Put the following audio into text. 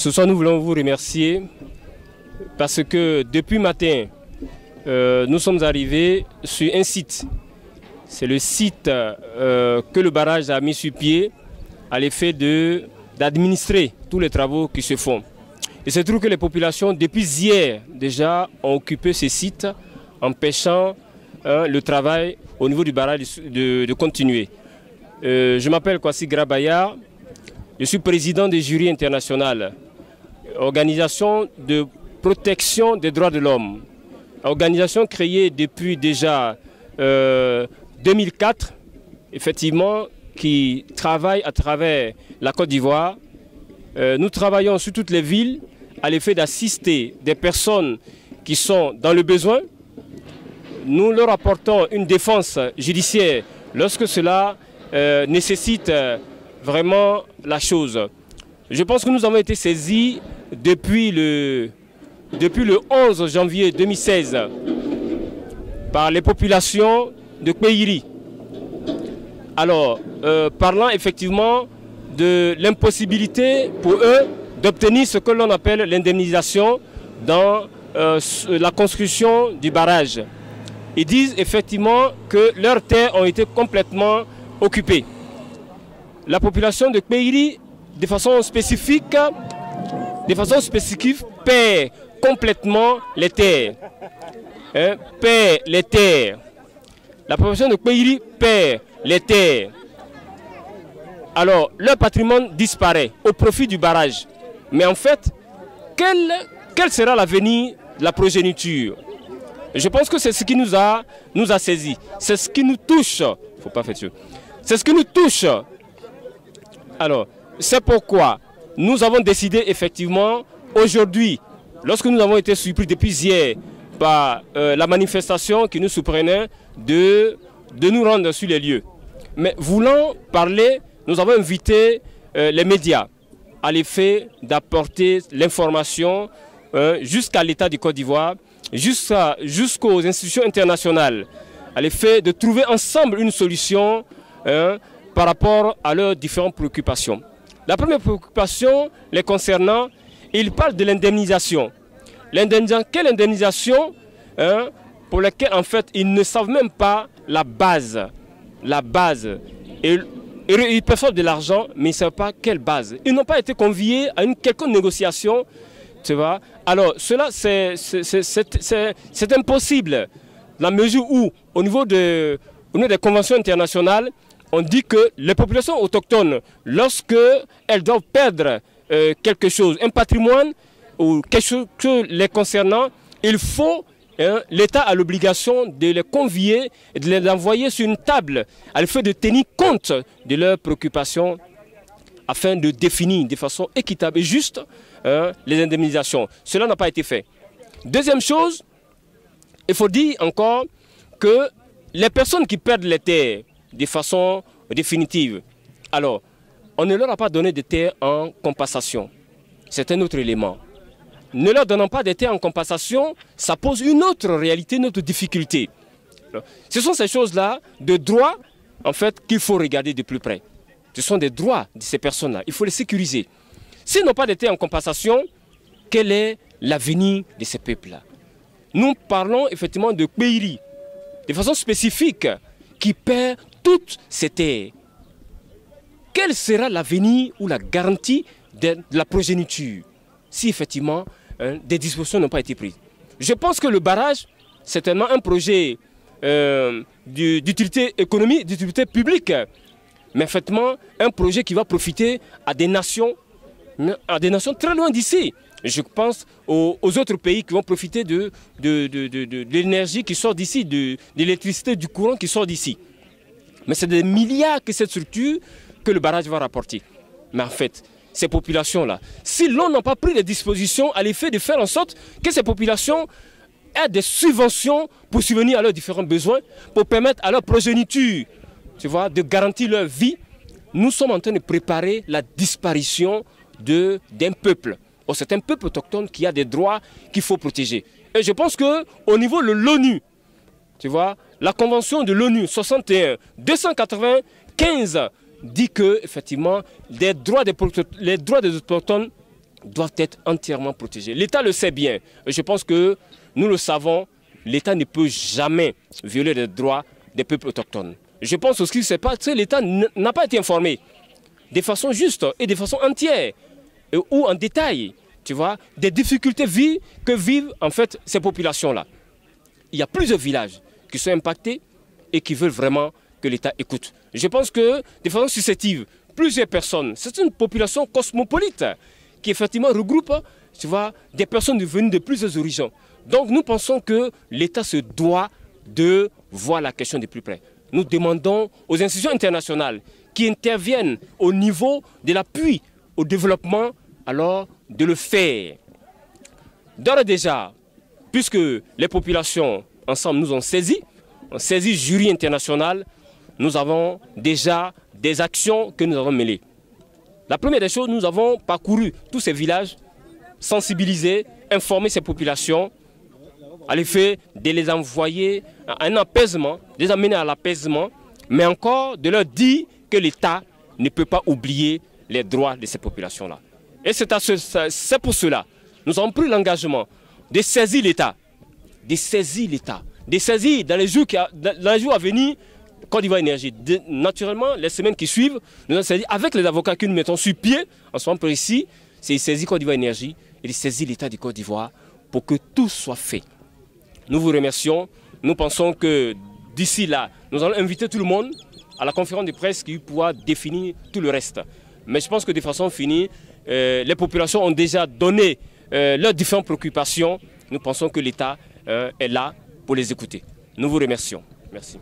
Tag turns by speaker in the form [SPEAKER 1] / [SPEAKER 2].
[SPEAKER 1] Ce soir, nous voulons vous remercier parce que depuis matin, nous sommes arrivés sur un site. C'est le site que le barrage a mis sur pied à l'effet d'administrer tous les travaux qui se font. Il se trouve que les populations, depuis hier déjà, ont occupé ce site, empêchant le travail au niveau du barrage de continuer. Je m'appelle Kwasi Grabaya, je suis président du jury international, organisation de protection des droits de l'homme, organisation créée depuis déjà 2004, effectivement, qui travaille à travers la Côte d'Ivoire. Nous travaillons sur toutes les villes à l'effet d'assister des personnes qui sont dans le besoin. Nous leur apportons une défense judiciaire lorsque cela nécessite vraiment la chose. Je pense que nous avons été saisis depuis le 11 janvier 2016 par les populations de Kpéiri. Alors, parlant effectivement de l'impossibilité pour eux d'obtenir ce que l'on appelle l'indemnisation dans la construction du barrage. Ils disent effectivement que leurs terres ont été complètement occupées. La population de Kpéiri, de façon spécifique, perd complètement les terres. Perd les terres. La population de Kpéiri perd les terres. Alors, leur patrimoine disparaît au profit du barrage. Mais en fait, quel sera l'avenir de la progéniture? Je pense que c'est ce qui nous a saisis. C'est ce qui nous touche. Faut pas faire ça. C'est ce qui nous touche. Alors, c'est pourquoi nous avons décidé effectivement aujourd'hui, lorsque nous avons été surpris depuis hier par la manifestation qui nous surprenait, de nous rendre sur les lieux. Mais voulant parler, nous avons invité les médias à l'effet d'apporter l'information jusqu'à l'État du Côte d'Ivoire, jusqu'aux institutions internationales, à l'effet de trouver ensemble une solution par rapport à leurs différentes préoccupations. La première préoccupation les concernant, ils parlent de l'indemnisation. Quelle indemnisation pour laquelle en fait ils ne savent même pas la base. Et ils perçoivent de l'argent, mais ils ne savent pas quelle base. Ils n'ont pas été conviés à une quelconque négociation. Tu vois? Alors cela c'est impossible. La mesure où, au niveau des conventions internationales, on dit que les populations autochtones, lorsque elles doivent perdre quelque chose, un patrimoine ou quelque chose que les concernant, il faut, l'État a l'obligation de les convier et de les envoyer sur une table à l'effet de tenir compte de leurs préoccupations afin de définir de façon équitable et juste les indemnisations. Cela n'a pas été fait. Deuxième chose, il faut dire encore que les personnes qui perdent les terres de façon définitive, alors on ne leur a pas donné de terres en compensation. C'est un autre élément. Ne leur donnant pas de terres en compensation, ça pose une autre réalité, une autre difficulté. Ce sont ces choses-là de droits en fait, qu'il faut regarder de plus près. Ce sont des droits de ces personnes-là. Il faut les sécuriser. S'ils n'ont pas de terres en compensation, quel est l'avenir de ces peuples-là? Nous parlons effectivement de Kpéiri, de façon spécifique, qui perd toutes ces terres. Quel sera l'avenir ou la garantie de la progéniture si effectivement des dispositions n'ont pas été prises? Je pense que le barrage, c'est tellement un projet d'utilité économique, d'utilité publique, mais effectivement un projet qui va profiter à des nations très loin d'ici. Je pense aux autres pays qui vont profiter de l'énergie qui sort d'ici, de l'électricité, du courant qui sort d'ici. Mais c'est des milliards que cette structure, que le barrage va rapporter. Mais en fait, ces populations-là, si l'on n'a pas pris les dispositions à l'effet de faire en sorte que ces populations aient des subventions pour subvenir à leurs différents besoins, pour permettre à leur progéniture, tu vois, de garantir leur vie, nous sommes en train de préparer la disparition d'un peuple. C'est un peuple autochtone qui a des droits qu'il faut protéger. Et je pense qu'au niveau de l'ONU, tu vois, la convention de l'ONU 61-295 dit que effectivement les droits des autochtones doivent être entièrement protégés. L'État le sait bien. Je pense que nous le savons, l'État ne peut jamais violer les droits des peuples autochtones. Je pense aussi que l'État n'a pas été informé de façon juste et de façon entière ou en détail, tu vois, des difficultés que vivent en fait ces populations-là. Il y a plusieurs villages qui sont impactés et qui veulent vraiment que l'État écoute. Je pense que de façon successive, plusieurs personnes, c'est une population cosmopolite qui effectivement regroupe, tu vois, des personnes venues de plusieurs horizons. Donc nous pensons que l'État se doit de voir la question de plus près. Nous demandons aux institutions internationales qui interviennent au niveau de l'appui au développement, alors de le faire. D'ores et déjà, puisque les populations ensemble nous ont saisi le jury international, nous avons déjà des actions que nous avons menées. La première des choses, nous avons parcouru tous ces villages, sensibilisé, informé ces populations, à l'effet de les envoyer à un apaisement, de les amener à l'apaisement, mais encore de leur dire que l'État ne peut pas oublier les droits de ces populations-là. Et c'est pour cela nous avons pris l'engagement de saisir l'État, de saisir dans les jours à venir Côte d'Ivoire Énergie. Naturellement, les semaines qui suivent, nous allons saisir avec les avocats que nous mettons sur pied, en ce moment précis, c'est de saisir Côte d'Ivoire Énergie et de saisir l'État de Côte d'Ivoire pour que tout soit fait. Nous vous remercions. Nous pensons que d'ici là, nous allons inviter tout le monde à la conférence de presse qui pourra définir tout le reste. Mais je pense que de façon finie, les populations ont déjà donné leurs différentes préoccupations. Nous pensons que l'État est là pour les écouter. Nous vous remercions. Merci.